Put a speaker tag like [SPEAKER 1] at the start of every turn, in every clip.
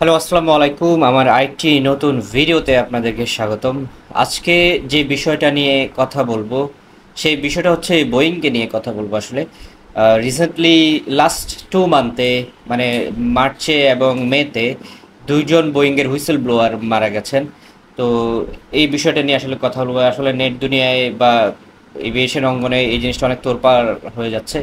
[SPEAKER 1] Hello, আসসালামু আলাইকুম। আমার আরেকটি নতুন ভিডিওতে আপনাদেরকে স্বাগতম। আজকে যে বিষয়টা নিয়ে কথা বলবো সেই বিষয়টা হচ্ছে বোয়িংকে নিয়ে কথা বলবো। আসলে রিসেন্টলি লাস্ট 2 মান্থে, মানে মার্চে এবং মেতে দুইজন বোয়িংয়ের হুইসেল ব্লোয়ার মারা গেছেন। তো এই বিষয়টা নিয়ে আসলে কথা বলবো। আসলে নেট দুনিয়ায় বা এভিয়েশন অঙ্গনে এই জিনিসটা অনেক তোলপাড় হয়ে যাচ্ছে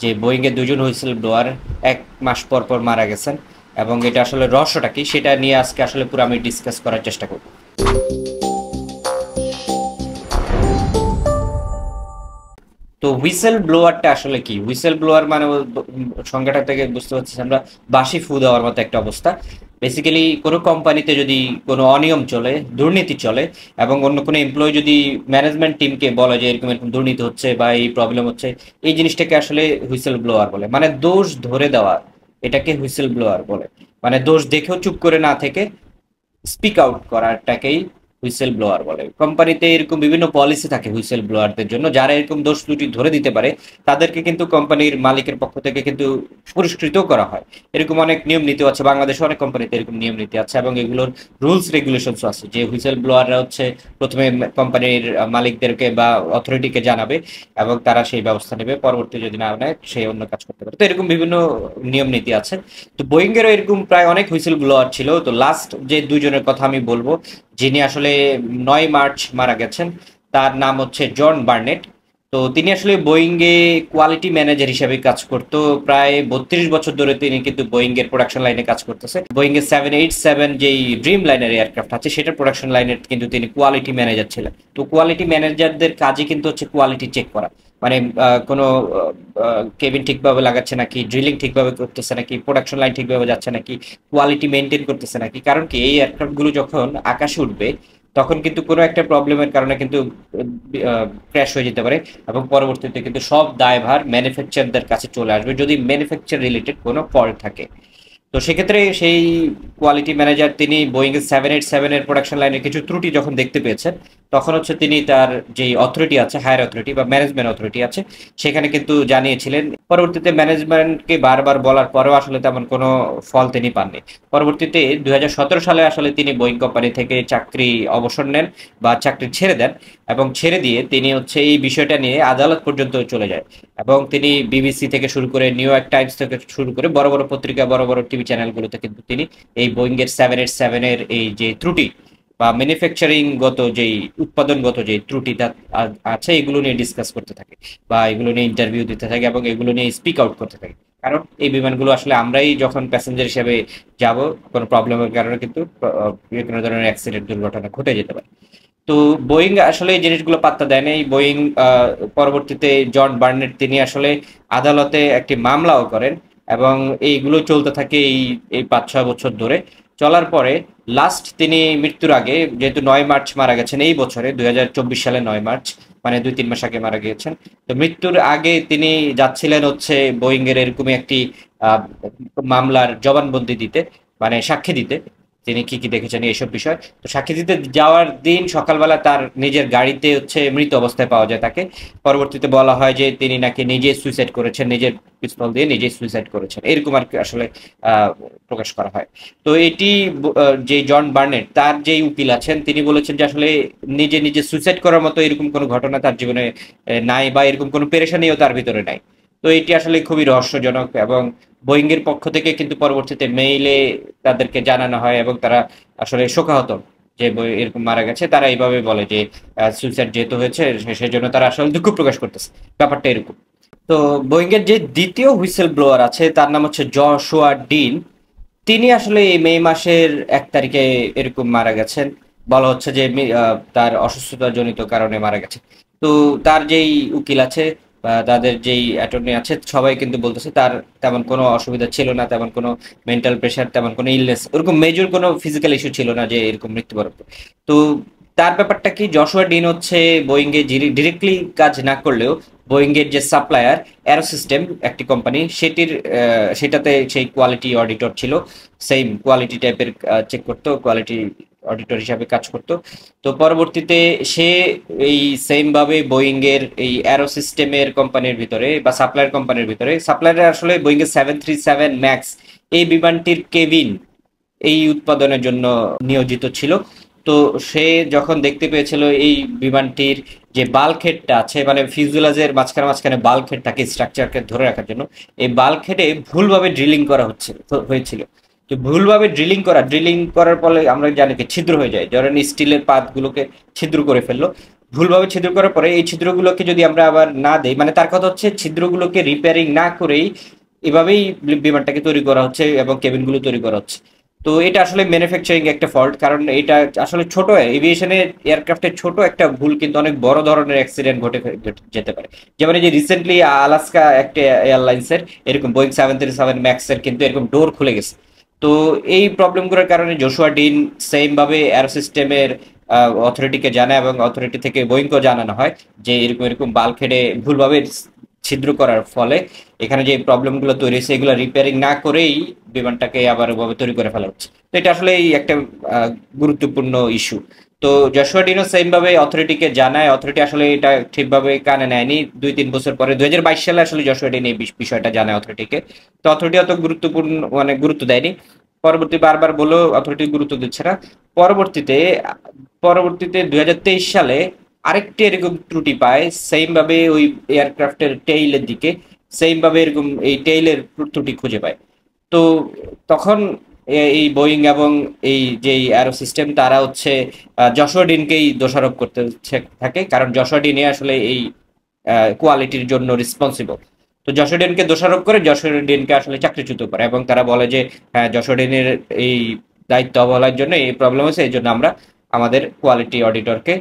[SPEAKER 1] যে বোয়িংয়ের দুজন হুইসেল ব্লোয়ার 1 মাস পর পর মারা গেছেন, এবং এটা আসলে রহস্যটা কি সেটা নিয়ে আজকে আসলে পুরো আমি ডিসকাস করার চেষ্টা করব। তো হুইসেল ব্লোয়ারটা আসলে কি? হুইসেল ব্লোয়ার মানে সংজ্ঞাটা থেকে বুঝতে পারছি আমরা বাঁশি ফু দেওয়ার মতো একটা অবস্থা। বেসিক্যালি কোনো কোম্পানিতে যদি কোনো অনিয়ম চলে, দুর্নীতি চলে, এবং অন্য কোনো এমপ্লয়ি যদি ম্যানেজমেন্ট টিমকে বলে যে এরকম এরকম দুর্নীতি হচ্ছে বা এই প্রবলেম হচ্ছে, এই জিনিসটাকে আসলে হুইসেল ব্লোয়ার বলে, মানে দোষ ধরে দেওয়া। এটাকে হুইসেল ব্লোয়ার বলে, মানে দোষ দেখেও চুপ করে না থেকে স্পিক আউট করাটাকেই হুইসেল ব্লোয়ার বলে। কোম্পানিতে এরকম বিভিন্ন পলিসি থাকে হুইসেল ব্লোয়ারদের জন্য, যারা এরকম দোষ ত্রুটি ধরে দিতে পারে তাদেরকে কিন্তু কোম্পানির মালিকের পক্ষ থেকে কিন্তু পুরস্কৃত করা হয়। এরকম অনেক নিয়ম নীতি আছে, বাংলাদেশে অনেক কোম্পানিতে এরকম নিয়ম নীতি আছে, এবং এগুলোর রুলস রেগুলেশনস আছে যে হুইসেল ব্লোয়াররা হচ্ছে প্রথমে কোম্পানির মালিকদেরকে বা অথরিটিকে জানাবে, এবং তারা সেই ব্যবস্থা নেবে। পরবর্তী যদি না নেয় সে অন্য কাজ করতে পারে। তো এরকম বিভিন্ন নিয়ম নীতি আছে। তো বোয়িং এরও এরকম প্রায় অনেক হুইসেল ব্লোয়ার ছিল। তো লাস্ট যে দুইজনের কথা আমি বলবো, যিনি আসলে 9 মার্চ মারা গেছেন, তার নাম হচ্ছে জন বার্নেট। তো তিনি আসলে বোয়িং এ কোয়ালিটি ম্যানেজার হিসেবে কাজ করতো। প্রায় 32 বছর ধরে তিনি কিন্তু বোয়িং এর প্রোডাকশন লাইনে কাজ করতেছে। বোয়িং এর 787 যেই ড্রিম লাইনের এয়ারক্রাফট আছে সেটার প্রোডাকশন লাইনের কিন্তু তিনি কোয়ালিটি ম্যানেজার ছিলেন। তো কোয়ালিটি ম্যানেজারদের কাজই কিন্তু হচ্ছে কোয়ালিটি চেক করা, মানে কোনো কেবিন ঠিকভাবে লাগাচ্ছে নাকি, ড্রিলিং ঠিকভাবে করতেছে নাকি, প্রোডাকশন লাইন ঠিকভাবে যাচ্ছে নাকি, কোয়ালিটি মেনটেন করতেছে নাকি। কারণ কি, এই এয়ারক্রাফটগুলো যখন আকাশে উঠবে তখন কিন্তু কোনো একটা প্রবলেমের কারণে কিন্তু ক্র্যাশ হয়ে যেতে পারে, এবং পরবর্তীতে কিন্তু সব দায়ভার ম্যানুফ্যাকচারদের কাছে চলে আসবে যদি ম্যানুফ্যাকচার রিলেটেড কোনো ফল্ট থাকে। তো সেক্ষেত্রে সেই কোয়ালিটি ম্যানেজার তিনি বোয়িং এর 787 এর প্রোডাকশন লাইনের কিছু ত্রুটি যখন দেখতে পেয়েছেন, তখন হচ্ছে তিনি তার যে অথরিটি আছে, হায়ার অথরিটি বা ম্যানেজমেন্ট অথরিটি আছে, সেখানে কিন্তু জানিয়েছিলেন। পরবর্তীতে ম্যানেজমেন্টকে বারবার বলার পরেও আসলে তেমন কোনো ফল তিনি পাননি। পরবর্তীতে 2017 সালে আসলে তিনি বোয়িং কোম্পানি থেকে চাকরি অবসর নেন বা চাকরি ছেড়ে দেন, এবং ছেড়ে দিয়ে তিনি হচ্ছে এই বিষয়টা নিয়ে আদালত পর্যন্ত চলে যায়। এবং তিনি বিবিসি থেকে শুরু করে নিউ ইয়র্ক টাইমস থেকে শুরু করে বড় বড় পত্রিকা, বড় বড় টিভি চ্যানেলগুলোতে কিন্তু তিনি এই বোয়িং এর 787 এর এই যে ত্রুটি বা ম্যানুফ্যাকচারিং গত যেই উৎপাদনগত যে ত্রুটিটা আছে এগুলো নিয়ে ডিসকাস করতে থাকে, বা এগুলো নিয়ে ইন্টারভিউ দিতে থাকে, এবং এগুলো নিয়ে স্পিক আউট করতে থাকে। কারণ এই বিমানগুলো আসলে আমরাই যখন প্যাসেঞ্জার হিসেবে যাব, কোনো প্রবলেমের কারণে কিন্তু কোনো ধরনের অ্যাক্সিডেন্ট, দুর্ঘটনা ঘটে যেতে পারে। তো বোয়িং আসলে এই জিনিসগুলো পাত্তা দেয় না। এই বোয়িং পরবর্তীতে জন বার্নেট তিনি আসলে আদালতে একটি মামলাও করেন, এবং এইগুলো চলতে থাকে এই 5-6 বছর ধরে। চলার পরে লাস্ট তিনি মৃত্যুর আগে, যেহেতু 9 মার্চ মারা গেছেন এই বছরে 2024 সালে 9 মার্চ, মানে 2-3 মাস আগে মারা গিয়েছেন। তো মৃত্যুর আগে তিনি যাচ্ছিলেন হচ্ছে বোয়িং এর এরকমই একটি আহ, মামলার জবানবন্দি দিতে, মানে সাক্ষী দিতে, তিনি কি কি দেখেছেন এইসব বিষয়। তো সাক্ষী দিতে যাওয়ার দিন সকালবেলা তার নিজের গাড়িতে হচ্ছে মৃত অবস্থায় পাওয়া যায় তাকে। পরবর্তীতে বলা হয় যে তিনি নাকি নিজে সুইসাইড করেছেন, নিজের পিস্তল দিয়ে নিজে সুইসাইড করেছেন, এরকম আর কি আসলে প্রকাশ করা হয়। তো এটি যে জন বার্নেট তার যেই উকিল আছেন তিনি বলেছেন যে আসলে নিজে নিজে সুইসাইড করার মতো এরকম কোনো ঘটনা তার জীবনে নাই, বা এরকম কোনো পেরেশানিও তার ভিতরে নাই। তো এটি আসলে খুবই রহস্যজনক, এবং বোয়িং এর পক্ষ থেকে কিন্তু পরবর্তীতে মেইলে তাদেরকে জানানো হয়, এবং তারা আসলে শোকাহত যে এরকম মারা গেছে। তারা এইভাবে বলে যে সুইসাইড যেহেতু হয়েছে সেজন্য তারা আসলে দুঃখ প্রকাশ করতেছে, ব্যাপারটা এরকম। তো বোয়িং এর যে দ্বিতীয় হুইসেল ব্লোয়ার আছে তার নাম হচ্ছে জশুয়া ডিন। তিনি আসলে এই মে মাসের 1 তারিখে এরকম মারা গেছেন। বলা হচ্ছে যে তার অসুস্থতা জনিত কারণে মারা গেছে। তো তার যেই উকিল আছে বা তাদের যেই অ্যাটর্নি আছে সবাই কিন্তু বলতেছে তার তেমন কোনো অসুবিধা ছিল না, তেমন কোনো মেন্টাল প্রেশার, তেমন কোনো ইলনেস, ওরকম মেজর কোনো ফিজিক্যাল ইস্যু ছিল না যে এরকম মৃত্যুবরণ। তো তার ব্যাপারটা কি, জশুয়া ডিন হচ্ছে বোয়িং এ ডিরেক্টলি কাজ না করলেও বোয়িং এর যে সাপ্লায়ার অ্যারো সিস্টেম একটি কোম্পানি, সেটাতে সেই কোয়ালিটি অডিটর ছিল। সেম কোয়ালিটি টাইপের চেক করতো, কোয়ালিটি অডিটর হিসাবে কাজ করতো। তো পরবর্তীতে সে এই সেম ভাবে বোয়িং এর এই অ্যারো সিস্টেমের কোম্পানির ভিতরে বা সাপ্লায়ার কোম্পানির ভিতরে, সাপ্লায়ার আসলে বোয়িং এর 737 ম্যাক্স এই বিমানটির কেবিন এই উৎপাদনের জন্য নিয়োজিত ছিল। তো সে যখন দেখতে পেয়েছিল এই বিমানটির যে বাল্কহেডটা আছে, মানে ফিউজেলাজের মাঝখানে মাঝখানে বাল্কহেড থাকে স্ট্রাকচারকে ধরে রাখার জন্য, এই বাল্কহেডে ভুলভাবে ড্রিলিং করা হয়েছিল। তো ভুলভাবে ড্রিলিং করার ফলে আমরা জানি কি ছিদ্র হয়ে যায়, ধরেন স্টিলের পাতগুলোকে ছিদ্র করে ফেললো। ভুলভাবে ছিদ্র করার পরে এই ছিদ্রগুলোকে যদি আমরা আবার না দেই, মানে তার কথা হচ্ছে ছিদ্রগুলোকে রিপেয়ারিং না করেই এভাবেই বিমানটাকে তৈরি করা হচ্ছে এবং কেবিনগুলো তৈরি করা হচ্ছে। তো এটা আসলে ম্যানুফ্যাকচারিং একটা ফল্ট, কারণ এটা আসলে ছোট এভিয়েশনের এয়ারক্রাফটের ছোট একটা ভুল কিন্তু অনেক বড় ধরনের অ্যাক্সিডেন্ট ঘটে যেতে পারে। যেমন এই যে রিসেন্টলি আলাস্কা একটা এয়ারলাইন্সের এরকম বোয়িং 737 ম্যাক্সের কিন্তু এরকম ডোর খুলে গেছে। তো এই প্রবলেমগুলোর কারণে জোশুয়া ডিন সেম ভাবে এয়ারো সিস্টেমের অথরিটিকে জানায় এবং অথরিটি থেকে বোয়িংকেও জানানো হয় যে এরকম এরকম বাল্কহেডে ভুলভাবে ছিদ্র করার ফলে এখানে যে প্রবলেমগুলো তৈরি হয়েছে এগুলো রিপেয়ারিং না করেই বিমানটাকে আবার ওভাবে তৈরি করে ফেলা হচ্ছে। তো এটা আসলে একটা গুরুত্বপূর্ণ ইস্যু। তো জশুয়া ডিনো সেম ভাবে অথরিটিকে জানায়, অথরিটি আসলে এটা ঠিকভাবে কানে নেয়নি। 2-3 বছর পরে 2022 সালে আসলে জশুয়া ডিন এই বিষয়টা জানায় অথরিটিকে। তো অথরিটি অত গুরুত্বপূর্ণ মানে গুরুত্ব দেয়নি। পরবর্তী বারবার বলেও অথরিটি গুরুত্ব দিচ্ছে না। পরবর্তীতে পরবর্তীতে 2023 সালে আরেকটি এরকম ত্রুটি পায় সেম ভাবে ওই এয়ারক্রাফটের টেইলের দিকে, সেম ভাবে এরকম এই টেইলের ত্রুটি খুঁজে পায়। তো তখন এই বোয়িং এবং এই যে অ্যারো সিস্টেম তারা হচ্ছে যশোর ডিনকেই দোষারোপ করতে থাকে, কারণ যশোর ডিনে আসলে এই কোয়ালিটির জন্য রেসপন্সিবল। তো যশোর ডিনকে দোষারোপ করে যশোর ডিনকে আসলে চাকরিচ্যুত করে এবং তারা বলে যে হ্যাঁ যশোর ডিনের এই দায়িত্ব অবহেলার জন্য এই প্রবলেম হয়েছে, এই জন্য আমরা আমাদের কোয়ালিটি অডিটরকে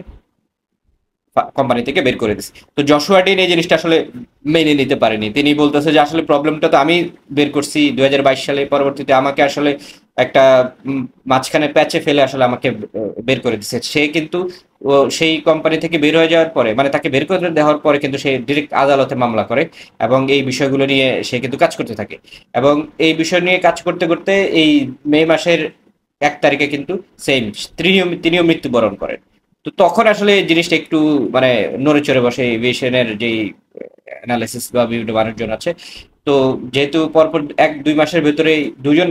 [SPEAKER 1] কোম্পানি থেকে বের করে দিচ্ছে। তো জশুয়া ডিন এই জিনিসটা আসলে মেনে নিতে পারেনি। তিনি বলতেছে যে আসলে প্রবলেমটা তো আমি বের করছি 2022 সালে, পরবর্তীতে আমাকে আসলে একটা মাঝখানে প্যাচে ফেলে আসলে আমাকে বের করে দিচ্ছে। সে কিন্তু সেই কোম্পানি থেকে বের হয়ে যাওয়ার পরে, মানে তাকে বের করে দেওয়ার পরে কিন্তু সে ডিরেক্ট আদালতে মামলা করে এবং এই বিষয়গুলো নিয়ে সে কিন্তু কাজ করতে থাকে। এবং এই বিষয় নিয়ে কাজ করতে করতে এই মে মাসের 1 তারিখে কিন্তু সেম তিনিও মৃত্যুবরণ করেন। তো তখন আসলে জিনিসটা একটু মানে নড়ে চড়ে বসে এভিয়েশনের যেই অ্যানালিসিস বা বিভিন্ন মানুষজন আছে। তো যেহেতু পরপর 1-2 মাসের ভেতরে দুজন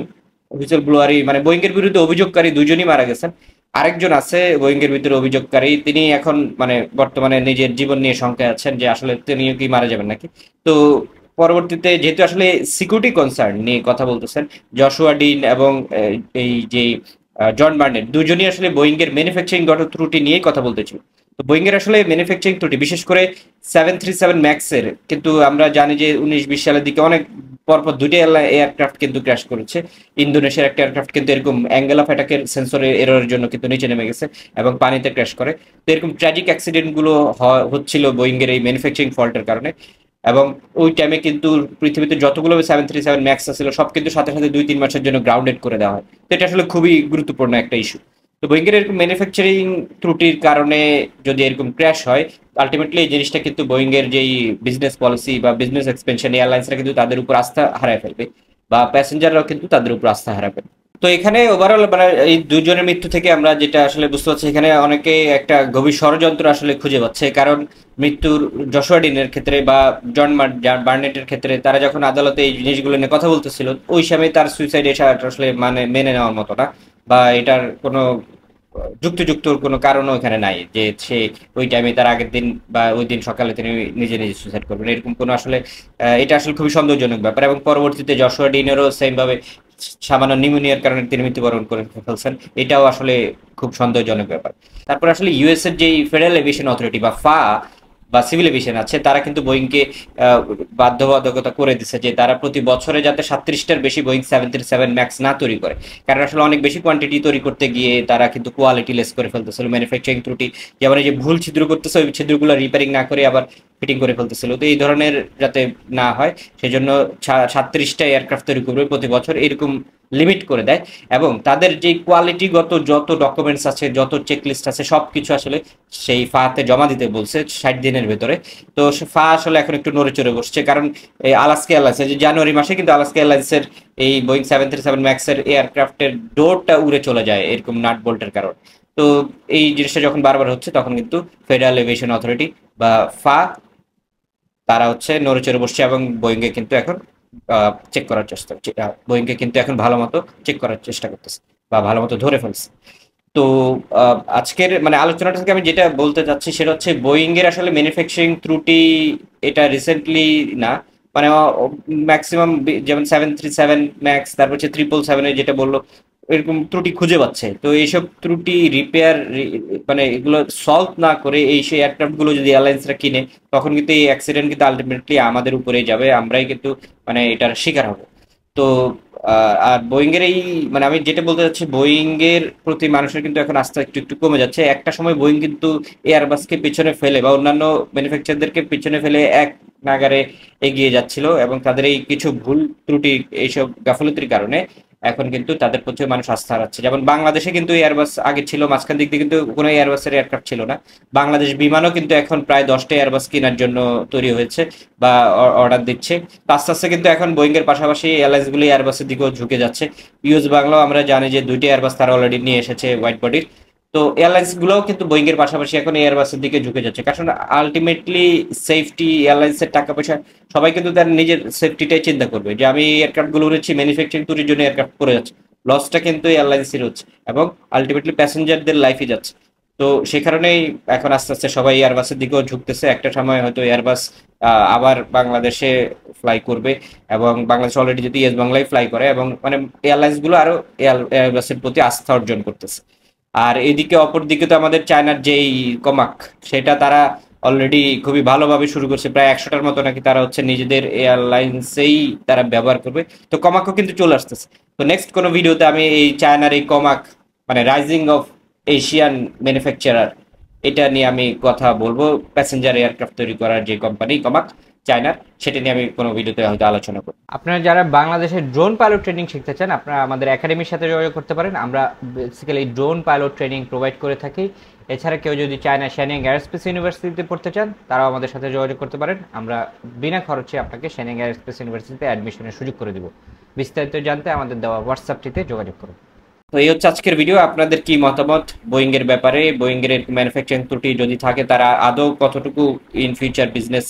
[SPEAKER 1] হুইসেল ব্লোয়ারই মানে বোয়িং এর বিরুদ্ধে অভিযোগকারী দুজনই মারা গেছেন। আরেকজন আছে বোয়িং এর ভিতরে অভিযোগকারী, তিনি এখন মানে বর্তমানে নিজের জীবন নিয়ে শঙ্কায় আছেন যে আসলে তিনিও কি মারা যাবেন নাকি। তো পরবর্তীতে যেহেতু আসলে সিকিউরিটি কনসার্ন নিয়ে কথা বলতেছেন, জশুয়া ডিন এবং এই যে জন বার্নেট দুজনই আসলে বোয়িং এর ম্যানুফ্যাকচারিং গত ত্রুটি নিয়েই কথা বলতেছিল। তো বোয়িং এর আসলে ম্যানুফ্যাকচারিং ত্রুটি বিশেষ করে 737 ম্যাক্স এর, কিন্তু আমরা জানি যে 19-20 সালের দিকে অনেক পরপর দুইটা এয়ারক্রাফট কিন্তু ক্র্যাশ করেছে। ইন্দোনেশিয়ার একটা এয়ারক্রাফট কিন্তু এরকম অ্যাঙ্গেল অফ অ্যাটাকের সেন্সরের এররের জন্য কিন্তু নিচে নেমে গেছে এবং পানিতে ক্র্যাশ করে। তো এরকম ট্র্যাজিক অ্যাক্সিডেন্ট গুলো হচ্ছিল বোয়িং এর এই ম্যানুফ্যাকচারিং ফল্টের কারণে। এবং ওই টাইমে কিন্তু পৃথিবীতে যতগুলো 737 ম্যাক্স ছিল সব কিন্তু সাথে সাথে 2-3 মাসের জন্য গ্রাউন্ডেড করে দেওয়া হয়। তো এটা আসলে খুবই গুরুত্বপূর্ণ একটা ইস্যু। তো বোয়িং এর এরকম ম্যানুফ্যাকচারিং ত্রুটির কারণে যদি এরকম ক্র্যাশ হয়, আলটিমেটলি এই জিনিসটা কিন্তু বোয়িং এর যেই বিজনেস পলিসি বা বিজনেস এক্সপেনশন, এয়ারলাইন্সরা কিন্তু তাদের উপর আস্থা হারায় ফেলবে বা প্যাসেঞ্জাররাও কিন্তু তাদের উপর আস্থা হারাবে। তো এখানে ওভারঅল মানে এই দুজনের মৃত্যু থেকে আমরা যেটা আসলে বুঝতে পারছি, এখানে অনেকে একটা গভীর ষড়যন্ত্র আসলে খুঁজে পাচ্ছে। কারণ মৃত্যুর জশুয়া ডিনের ক্ষেত্রে বা বার্নেটের ক্ষেত্রে তারা যখন আদালতে এই জিনিসগুলো নিয়ে কথা বলতেছিল ওই সময় তার সুইসাইড এসে আসলে মানে মেনে নেওয়ার মতো না, বা এটার কোনো যুক্তিযুক্ত কোনো কারণও এখানে নাই যে সে ওই টাইমে তার আগের দিন বা ওই দিন সকালে তিনি নিজে নিজে সুইসাইড করবেন, এরকম কোনো আসলে এটা আসলে খুবই সন্দেহজনক ব্যাপার। এবং পরবর্তীতে জশুয়া ডিনেরও সেম ভাবে সামান্য নিউমোনিয়ার কারণে তিনি মৃত্যুবরণ করে ফেলছেন, এটাও আসলে খুব সন্দেহজনক ব্যাপার। তারপর আসলে ইউএস এর যে ফেডারেল এভিয়েশন অথরিটি বা ফা বা সিভিল এভিয়েশন আছে, তারা কিন্তু বোয়িংকে বাধ্যবাধকতা করে দিচ্ছে যে তারা প্রতি বছরে যাতে 37টার বেশি বোয়িং 737 ম্যাক্স না তৈরি করে। কারণ আসলে অনেক বেশি কোয়ান্টিটি তৈরি করতে গিয়ে তারা কিন্তু কোয়ালিটি লেস করে ফেলতেছিল, ম্যানুফ্যাকচারিং ত্রুটি যেমন এই যে ভুল ছিদ্র করতেছে ওই ছিদ্রগুলো রিপেয়ারিং না করে আবার ফিটিং করে ফেলতেছিল। তো এই ধরনের যাতে না হয় সেজন্য 37টা এয়ারক্রাফট তৈরি করবে প্রতি বছর এরকম লিমিট করে দেয়। এবং তাদের যে কোয়ালিটিগত যত ডকুমেন্টস আছে, যত চেকলিস্ট আছে, সবকিছু আসলে সেই ফাতে জমা দিতে বলছে 60 দিনের ভেতরে। তো ফা আসলে এখন একটু নড়ে চড়ে বসছে, কারণ এই আলাস্কা এয়ারলাইন্স যে জানুয়ারি মাসে কিন্তু আলাস্কা এয়ারলাইন্সের এই বোয়িং 737 ম্যাক্স এর এয়ারক্রাফটের ডোরটা উড়ে চলে যায় এরকম নাট বোল্টের কারণ। তো এই জিনিসটা যখন বারবার হচ্ছে তখন কিন্তু ফেডারেল এভিয়েশন অথরিটি বা ফা তারা হচ্ছে নড়ে চড়ে বসছে এবং বোয়িং এ কিন্তু এখন চেক করার চেষ্টা, বোয়িংকে কিন্তু এখন ভালো মতো চেক করার চেষ্টা করতেছে। বা ভালো মতো ধরে ফেলছে। তো আজকের মানে আলোচনাটা থেকে আমি যেটা বলতে চাচ্ছি সেটা হচ্ছে বোয়িং এর আসলে ম্যানুফ্যাকচারিং ত্রুটি এটা রিসেন্টলি না, মানে ম্যাক্সিমাম যেমন 737 ম্যাক্স, তারপর হচ্ছে 777 যেটা বললো এরকম ত্রুটি খুঁজে পাচ্ছে। তো এইসব ত্রুটি রিপেয়ার মানে এগুলো সলভ না করে এই সেই এয়ারক্রাফট গুলো যদি এয়ারলাইন্সরা কিনে, তখন কিন্তু এই অ্যাক্সিডেন্ট কিন্তু আলটিমেটলি আমাদের উপরেই যাবে, আমরাই কিন্তু মানে এটার শিকার হবো। তো আর বোয়িং এর এই মানে আমি যেটা বলতে চাচ্ছি, বোয়িং এর প্রতি মানুষের কিন্তু এখন আস্থা একটু একটু কমে যাচ্ছে। একটা সময় বোয়িং কিন্তু এয়ারবাসকে পিছনে ফেলে বা অন্যান্য ম্যানুফ্যাকচারদেরকে পিছনে ফেলে এক নাগারে এগিয়ে যাচ্ছিল, এবং তাদের এই কিছু ভুল ত্রুটি এইসব গাফলতির কারণে এখন কিন্তু তাদের প্রতি মানুষ আস্থা হারাচ্ছে। যেমন বাংলাদেশে কিন্তু এয়ারবাস আগে ছিল, মাঝখান দিক দিয়ে কিন্তু কোনো এয়ারবাসের এয়ারক্রাফট ছিল না। বাংলাদেশ বিমানও কিন্তু এখন প্রায় 10টা এয়ারবাস কেনার জন্য তৈরি হয়েছে বা অর্ডার দিচ্ছে। তো আস্তে আস্তে কিন্তু এখন বোয়িং এর পাশাপাশি এয়ারলাইন্স গুলি এয়ারবাসের দিকেও ঝুঁকে যাচ্ছে। ইউএস বাংলাও আমরা জানি যে 2টি এয়ারবাস তারা অলরেডি নিয়ে এসেছে হোয়াইট বডির। তো এয়ারলাইন্স গুলোও কিন্তু বোয়িং এর পাশাপাশি এখন এয়ারবাসের দিকে ঝুঁকে যাচ্ছে, কারণ আলটিমেটলি সেফটি, এয়ারলাইন্সের টাকা পয়সা, সবাই কিন্তু তার নিজের সেফটিটাই চিন্তা করবে, যে আমি এয়ারক্রাফট গুলো উড়েছি ম্যানুফ্যাকচারিং ত্রুটির জন্য এয়ারক্রাফট পড়ে যাচ্ছে, লসটা কিন্তু এয়ারলাইন্সের হচ্ছে এবং আলটিমেটলি প্যাসেঞ্জারদের লাইফই যাচ্ছে। তো সে কারণেই এখন আস্তে আস্তে সবাই এয়ারবাসের দিকেও ঝুঁকতেছে। একটা সময় হয়তো এয়ারবাস আবার বাংলাদেশে ফ্লাই করবে, এবং বাংলাদেশ অলরেডি যদি ইয়েস বাংলায় ফ্লাই করে, এবং মানে এয়ারলাইন্স গুলো আরো এয়ারবাসের প্রতি আস্থা অর্জন করতেছে। আর এদিকে অপর দিকে তো আমাদের চায়নার যেই কমাক, সেটা তারা অলরেডি খুবই ভালোভাবে শুরু করছে, প্রায় 100টার মতো নাকি তারা হচ্ছে নিজেদের এয়ারলাইন্সেই তারা ব্যবহার করবে। তো কমাকও কিন্তু চলে আসতেছে। তো নেক্সট কোনো ভিডিওতে আমি এই চায়নার এই কমাক, মানে রাইজিং অফ এশিয়ান ম্যানুফ্যাকচারার, এটা নিয়ে আমি কথা বলবো। প্যাসেঞ্জার এয়ারক্রাফট তৈরি করার যে কোম্পানি কমাক চায়নার, সেটা নিয়ে আমি কোনো ভিডিওতে হয়তো আলোচনা করব।
[SPEAKER 2] আপনারা যারা বাংলাদেশের ড্রোন পাইলট ট্রেনিং শিখতে চান, আপনারা আমাদের একাডেমির সাথে যোগাযোগ করতে পারেন। আমরা basically drone pilot training provide করে থাকি। এছাড়া কেউ যদি চায়না শ্যানিং এয়ারস্পেস ইউনিভার্সিটিতে পড়তে চান, তারাও আমাদের সাথে যোগাযোগ করতে পারেন। আমরা বিনা খরচে আপনাকে শ্যানিং এয়ারস্পেস ইউনিভার্সিটিতে অ্যাডমিশনের সুযোগ করে দিব। বিস্তারিত জানতে আমাদের দেওয়া হোয়াটসঅ্যাপটিতে যোগাযোগ করুন।
[SPEAKER 1] তো এই হচ্ছে আজকের ভিডিও। আপনাদের কি মতামত বোয়িং এর ব্যাপারে? বোয়িং এর ম্যানুফ্যাকচারিং ত্রুটি যদি থাকে, তারা আদৌ কতটুকু ইন ফিউচার বিজনেস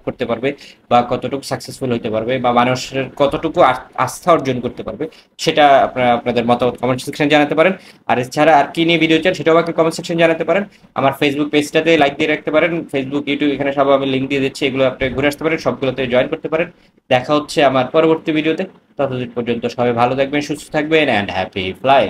[SPEAKER 1] করতে পারবে, বা কতটুকু সাকসেসফুল হতে পারবে, বা মানুষের কতটুকু আস্থা অর্জন করতে পারবে, সেটা আপনারা আপনাদের মতামত কমেন্ট সেকশনে জানাতে পারেন। আর এছাড়া আর কি নিয়ে ভিডিও চান সেটাও আমাকে কমেন্ট সেকশনে জানাতে পারেন। আমার ফেসবুক পেজটাতে লাইক দিয়ে রাখতে পারেন, ফেসবুক, ইউটিউব, এখানে সব আমি লিঙ্ক দিয়ে দিচ্ছি, এগুলো আপনি ঘুরে আসতে পারেন, সবগুলোতে জয়েন করতে পারেন। দেখা হচ্ছে আমার পরবর্তী ভিডিওতে। ততদিন পর্যন্ত সবাই ভালো থাকবেন, সুস্থ থাকবেন, অ্যান্ড হ্যাপি ফ্লাই।